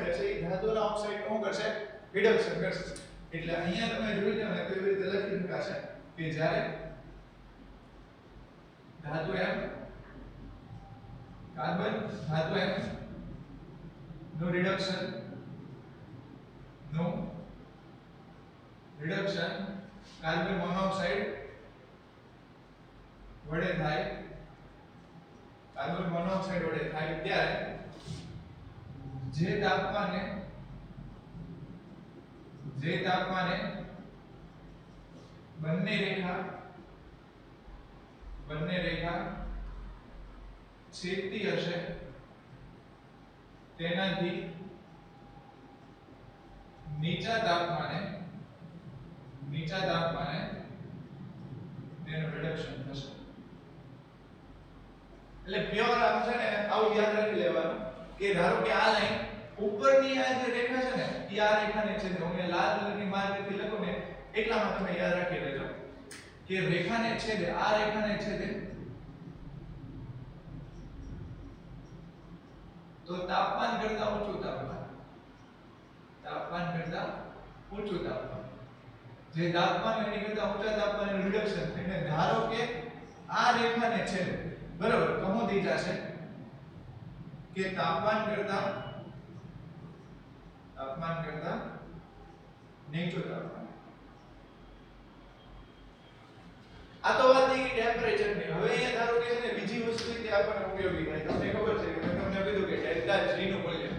હશે એ ધાતુના ઓક્સાઇડ નું કરશે રિડક્શન કરશે એટલે અહીંયા તમે જોઈ લો ને કેવી રીતે લખી શકાશે કે જ્યારે ધાતુ M નું રિડક્શન કાર્બન મોનોક્સાઇડ વડે થાય ત્યારે જે તાપમાને બંને રેખા છેદતી હશે તેનાથી નીચા તાપમાને તેનું રિડક્શન થશે. એટલે પ્યોર આમ છે ને આવું યાદ રાખી લેવાનું કે ધારો કે આ લાઈન ઉપરની આ જે રેખા છે ને એ આ રેખાને છેદે. હું અહીંયા લાલ કલરની માર્કરથી લખું ને એટલામાં તમે યાદ રાખી લેજો કે રેખાને છેદે, આ રેખાને છેદે તો તાપમાન કરતા ઊંચું તાપમાન, જે તાપમાન એની કરતા ઊંચા તાપમાનનું રિડક્શન થઈને ધારો કે આ રેખાને છેદે, બરાબર, તો શું થઈ જશે કે તાપમાન કરતા નીચું તાપમાન. આ તો વાત થઈ ગઈ ટેમ્પરેચર ની. હવે અહીંયા ધારો કે છે ને બીજી વસ્તુ તે આપણને ઉપયોગી થાય. તમને ખબર છે કે મેં તમને કીધું કે ડેલ્ટા G નું મૂલ્ય,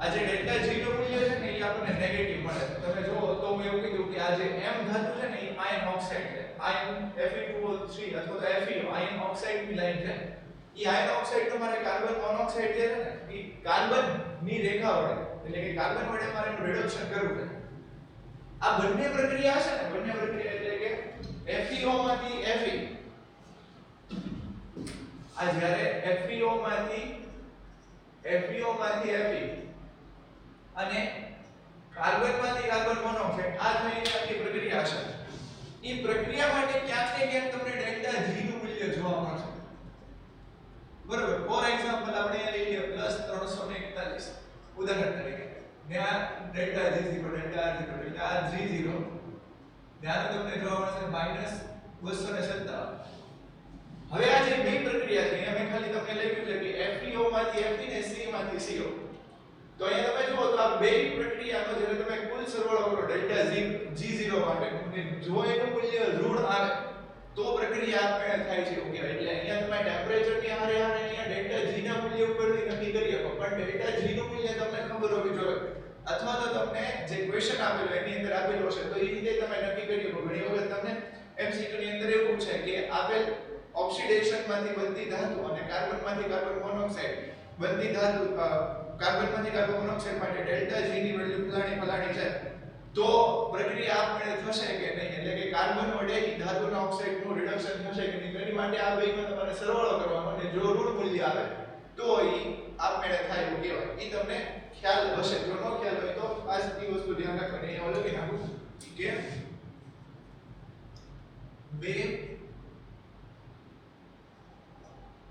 આ જે ડેલ્ટા G નું મૂલ્ય છે ને એ આપણને નેગેટિવ મળે છે. તમે જુઓ તો મેં એવું કીધું કે આ જે M ધાતુ છે ને એ આયન ઓક્સાઇડ છે. આયન Fe2O3 અથવા તો FeO આયન ઓક્સાઇડ ની લાઈન છે. એ આયન ઓક્સાઇડ તમારે કાર્બન મોનોક્સાઇડ જે છે ને એ કાર્બન ની રેખા વડે, એટલે કે કાર્બન વડે મારે એનું રિડક્શન કરવું છે. આ બંને પ્રક્રિયા છે ને, બંને પ્રક્રિયા એટલે કે FeO માંથી Fe, આ જ્યારે FeO માંથી Fe અને કાર્બન માંથી કાર્બન મોનોક્સાઇડ આ થઈને આખી પ્રક્રિયા છે. એ પ્રક્રિયા માટે ક્યાંક ને ક્યાંક તમને ડેલ્ટા G નું મૂલ્ય જોવા મળશે. બરોબર, ફોર એક્ઝામ્પલ આપણે અહીંયા લઈ લઈએ +341 ઉદાહરણ તરીકે. ત્યાં delta G0 delta R0 delta R30 ત્યાં તમને જોવા મળશે -257. હવે આ જે બે પ્રક્રિયા છે અહીંયા મેં ખાલી તમને લખ્યું છે કે FeO માંથી Fe ને C માંથી CO. તો અહીંયા તમે જુઓ તો આ બે પ્રક્રિયાનો જ્યારે તમે કુલ સરવાળો કરો ડેલ્ટા G0 માટે, જો એનું મૂલ્ય ઋણ આવે તો પ્રક્રિયા આપમેળે થાય છે એવું કહેવાય. એટલે અહીંયા તમે ટેમ્પરેચરની હારે અહીંયા ડેલ્ટા G ના મૂલ્ય ઉપરથી નક્કી કરી શકો, પણ ડેલ્ટા G નું મૂલ્ય તમને ખબર હોવી જોઈએ, અથવા તો તમને જે ક્વેશ્ચન આપેલો એની અંદર આપેલો હશે તો એ રીતે તમે નક્કી કરી શકો. ઘણી વખત તમને MCQ ની અંદર એવું પૂછે કે આપેલ ઓક્સિડેશન માંથી બનતી ધાતુ અને કાર્બન માંથી કાર્બન મોનોક્સાઇડ બનતી ધાતુ, કાર્બન માંથી કાર્બન મોનોક્સાઇડ માટે ડેલ્ટા G ની વેલ્યુ ફલાણી છે, તો પ્રક્રિયા આપમેળે થશે કે નહીં, એટલે કે કાર્બન વડે એ ધાતુના ઓક્સાઇડનું રિડક્શન થશે કે નહીં. તેની માટે આ બેનો તમારે સરવાળો કરવાનો અને જો ઋણ મૂલ્ય આવે તો એ આપમેળે થાય એવું કહેવાય. એ તમને ખ્યાલ હશે. જો ન ખ્યાલ હોય તો આ વસ્તુ ધ્યાન રાખવાની. અહીંયા લખી નાખું કે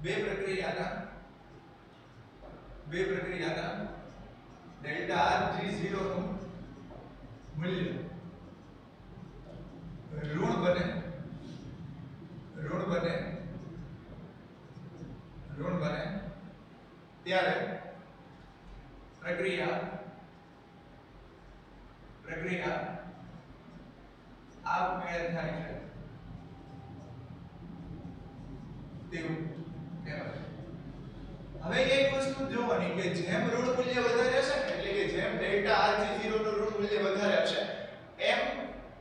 બે પ્રક્રિયાના ડેલ્ટા R30 નું મૂલ્ય ઋણ બને ત્યારે પ્રક્રિયા આપમેળે થાય છે તેવું કહેવાય. હવે એક વસ્તુ જોવાની કે જેમ ઋણ મૂલ્ય વધારે હશે ને, એટલે કે જેમ ડેલ્ટા R30 નું ઋણ મૂલ્ય વધારે હશે એમ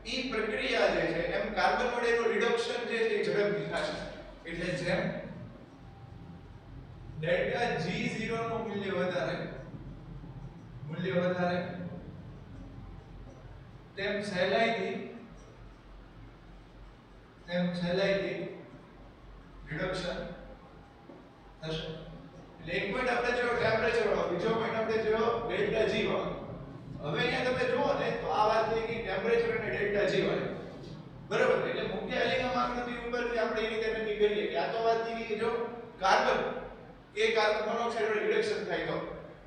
ઈ પ્રક્રિયા જે છે એમ કાર્બન વડેનું રિડક્શન જે છે ઝડપથી થશે. એટલે જેમ ડેલ્ટા G0 નું મૂલ્ય વધારે તેમ સહેલાઈથી રિડક્શન થશે. એટલે એક પોઈન્ટ આપણે જોયો ટેમ્પરેચર વાળો, બીજો પોઈન્ટ આપણે જોયો ડેલ્ટા G વાળો. હવે અહીંયા તમે જુઓ ને તો આ વાત થઈ ગઈ ટેમ્પરેચર અને ડેલ્ટા G વાળી, બરાબર. એટલે મુખ્ય એલિમેન્ટ આકૃતિ ઉપરથી આપણે એ રીતે નક્કી કરીએ કે આ તો વાત થઈ ગઈ જો કાર્બન મોનોક્સાઇડ વડે રિડક્શન થાય તો.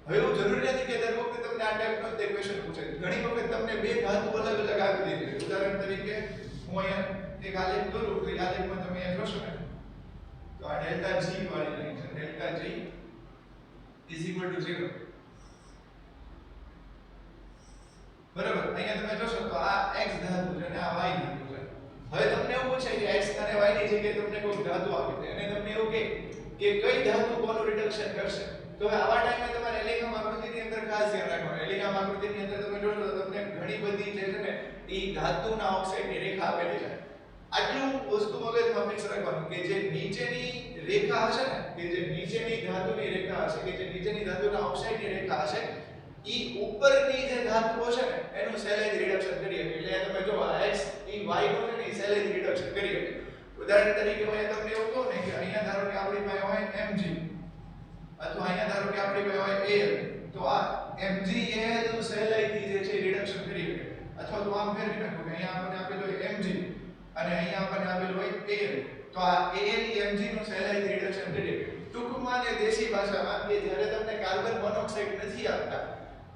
હવે એવું જરૂરી નથી કે દર વખતે તમને આ ટાઈપનો જ ક્વેશ્ચન પૂછે. ઘણી વખત તમને બે ધાતુ અલગ આપી દીધી. ઉદાહરણ તરીકે હું અહીંયા એક આલેખ દોરું તો આલેખમાં તમે અહીંયા જોશો ને તો આ ડેલ્ટા G વાળી લાઈન છે. Delta G = 0. બરાબર. અહીંયા તમે જોશો તો આ X ધાતુ છે અને આ Y ધાતુ છે. હવે તમને એવું પૂછે કે X અને Y ની જગ્યાએ તમને કોઈ ધાતુ આપી દે અને તમને એવું કે કઈ ધાતુ કોનું રિડક્શન કરશે, તો હવે આવા ટાઈમે તમારે એલિમેન્ટ આકૃતિની આકૃતિની અંદર તમે જોશો તો તમને ઘણી બધી જે છે ને એ ધાતુના ઓક્સાઇડની રેખા આપેલી છે. આટલું વસ્તુ મગજમાં ફિક્સ રાખવાનું કે જે નીચેની રેખા હશે ને, કે જે નીચેની ધાતુની રેખા હશે, કે જે નીચેની ધાતુના ઓક્સાઇડની રેખા હશે, ઈ ઉપરની જે ધાતુઓ છે ને એનું સહેલાઈથી રિડક્શન કરીએ. એટલે તમે જો આ x ઈ y નું છે ને ઈ સહેલાઈથી રિડક્શન કરીએ. ઉદાહરણ તરીકે હું તમને એવું કહું ને કે અહીંયા ધારો કે આપણી પાસે હોય mg અથવા અહીંયા ધારો કે આપણી પાસે હોય al, તો આ mg al નું સહેલાઈથી જે છે રિડક્શન કરીએ. અથવા તો આમ ફેરવી નાખો કે અહીંયા આપણને આપેલું હોય mg અને અહીંયા આપણને આપેલું હોય al, તો આ al mg નું સહેલાઈથી રિડક્શન કરીએ. ટૂંકમાં જે દેશી ભાષામાં કે જ્યારે તમને કાર્બન મોનોક્સાઇડ નથી આપતા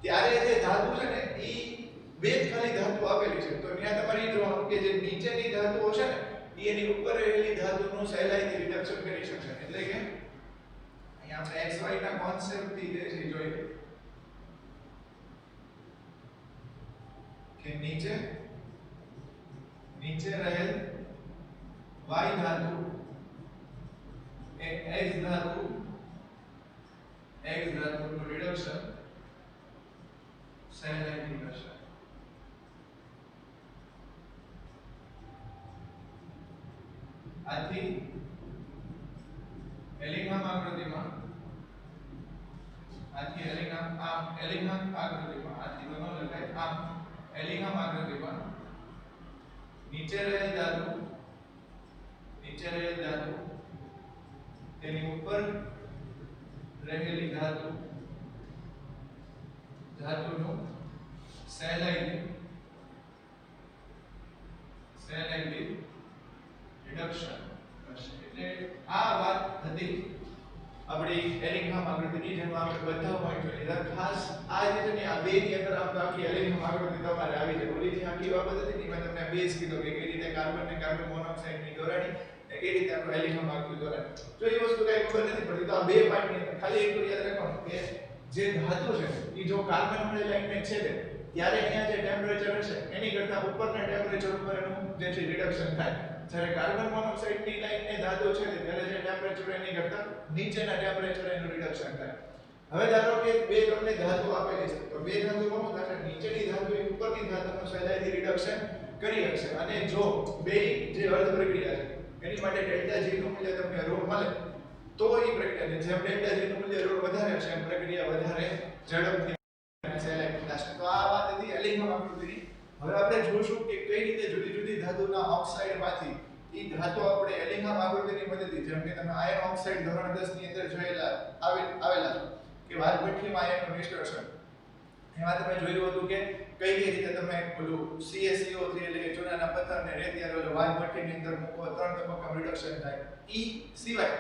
ત્યારે જે ધાતુ છે ને ઈ બે જ ખાલી ધાતુ આપેલી છે, તો ત્યાં તમારે એ જોવાનું કે જે નીચેની ધાતુઓ છે ને ઈ એની ઉપર રહેલી ધાતુનું સહેલાઈથી રિડક્શન કરી શકશે. એટલે કે અહીંયા આપણે xy ના કોન્સેપ્ટ થી જે છે જોઈએ કે નીચે રહેલ y ધાતુ એ x ધાતુનું રિડક્શન સહેલાઈથી કરશે. આથી એલિંગહામ આકૃતિમાં આથી બનો લખાય આમ એલિંગહામ આકૃતિમાં નીચે રહેલ ધાતુ તેની ઉપર રહેલી ધાતુનું સહેલાઈથી રિડક્શન કરશે. એટલે આ વાત હતી આપણી એલિંગહામ આકૃતિની, જેમાં આપણે બધા પોઈન્ટ લીધા. ખાસ આ જે છે ને આ બે ની અંદર આપણે આખી એલિંગહામ આકૃતિ તમારે આવી જાય. ઓલી જે આખી બાબત હતી મેં તમને બેઝ કીધો કે કઈ રીતે કાર્બન ને કાર્બન મોનોક્સાઇડ ની દોરાણી ને કઈ રીતે આપણે એલિંગહામ આકૃતિ દોરાણી. જો એ વસ્તુ કઈ ખબર નથી પડતી તો આ બે પાર્ટ ની અંદર ખાલી એટલું યાદ રાખવાનું કે જે ધાતુ છે એ જો કાર્બન વાળી લાઈનને છેદે ત્યારે અહીંયા જે ટેમ્પરેચર હશે એની કરતા ઉપરના ટેમ્પરેચર ઉપર એનું જે છે રિડક્શન થાય. જ્યારે કાર્બન મોનોક્સાઇડ ની લાઈનને ધાતુ છે ત્યારે જે ટેમ્પરેચર એની કરતા નીચેના ટેમ્પરેચર એનું રિડક્શન થાય. હવે ધારો કે બે તમને ધાતુ આપેલી છે, તો બે ધાતુમાં શું થશે? નીચેની ધાતુ એ ઉપરની ધાતુનું સહેલાઈથી રિડક્શન કરી શકશે. અને જો બે જે અર્ધ પ્રક્રિયા છે એની માટે ડેલ્ટા G નું મૂલ્ય તમને ρ મળે તો એ પ્રક્રિયા જેમ ડેલ્ટા G નું મૂલ્ય ρ વધારે હશે એમ પ્રક્રિયા વધારે ઝડપથી અને સહેલાઈથી થશે. તો આ વાત હતી એલિંગહામ આકૃતિની. હવે આપણે જોશું કે કઈ રીતે જુદી જુદી ધાતુના ઓક્સાઇડમાંથી ઈ ધાતુ આપણે એલિંગહામ આકૃતિની મદદથી, જેમ કે તમે આયર્ન ઓક્સાઇડ ધોરણ 10 ની અંદર જોયેલા આવેલા છો કે વાદભઠ્ઠીમાં આયર્નનું નિષ્કર્ષણ, એમાં તમે જોયું હતું કે કઈ રીતે તમે પેલું CaCO3 એટલે કે ચૂનાના પથ્થરને રેતીયારે વાદભઠ્ઠીની અંદર મૂકો 3 તબક્કામાં રિડક્શન થાય. ઈ સિવાય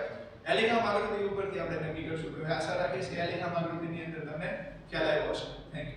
એલિંગહામ આકૃતિ ઉપરથી આપણે નક્કી કરશું. તો આશા રાખીશ કે એલિંગહામ આકૃતિની અંદર તમને ખ્યાલ આવ્યો હશે. Thank you.